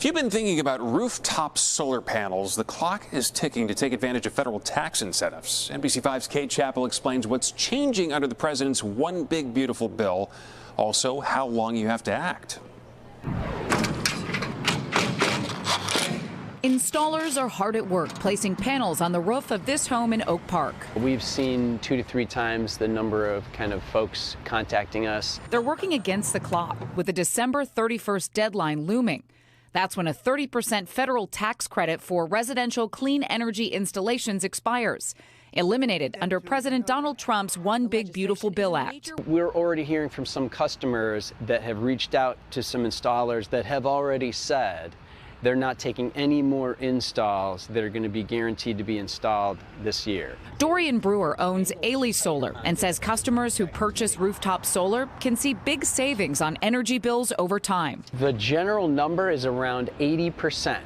If you've been thinking about rooftop solar panels, the clock is ticking to take advantage of federal tax incentives. NBC5's Kate Chappell explains what's changing under the president's One Big Beautiful Bill, also how long you have to act. Installers are hard at work placing panels on the roof of this home in Oak Park. We've seen 2 to 3 times the number of folks contacting us. They're working against the clock with the December 31st deadline looming. That's when a 30% federal tax credit for residential clean energy installations expires, eliminated under President Donald Trump's One Big Beautiful Bill Act. We're already hearing from some customers that have reached out to some installers that have already said they're not taking any more installs that are going to be guaranteed to be installed this year. Dorian Brewer owns Ailey Solar and says customers who purchase rooftop solar can see big savings on energy bills over time. The general number is around 80%,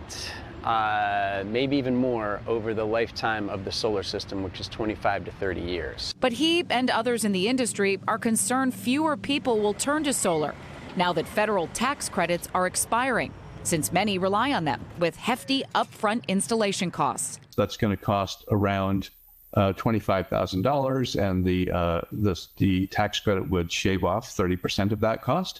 maybe even more over the lifetime of the solar system, which is 25 to 30 years. But he and others in the industry are concerned fewer people will turn to solar now that federal tax credits are expiring, since many rely on them with hefty upfront installation costs. That's going to cost around $25,000, and the tax credit would shave off 30% of that cost.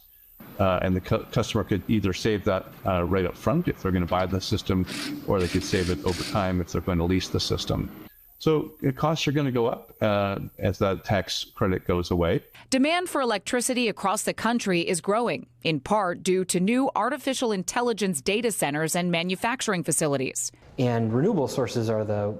And the customer could either save that right up front if they're going to buy the system, or they could save it over time if they're going to lease the system. So costs are going to go up as that tax credit goes away. Demand for electricity across the country is growing, in part due to new artificial intelligence data centers and manufacturing facilities. And renewable sources are the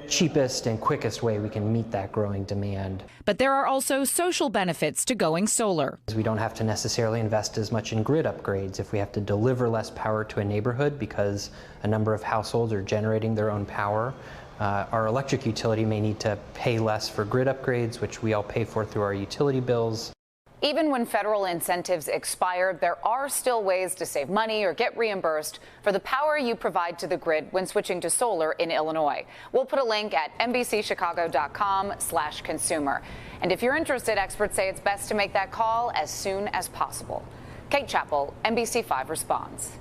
cheapest and quickest way we can meet that growing demand. But there are also social benefits to going solar. We don't have to necessarily invest as much in grid upgrades if we have to deliver less power to a neighborhood because a number of households are generating their own power. Our electric utility may need to pay less for grid upgrades, which we all pay for through our utility bills. Even when federal incentives expire, there are still ways to save money or get reimbursed for the power you provide to the grid when switching to solar in Illinois. We'll put a link at NBCChicago.com/consumer. And if you're interested, experts say it's best to make that call as soon as possible. Kate Chappell, NBC5 Responds.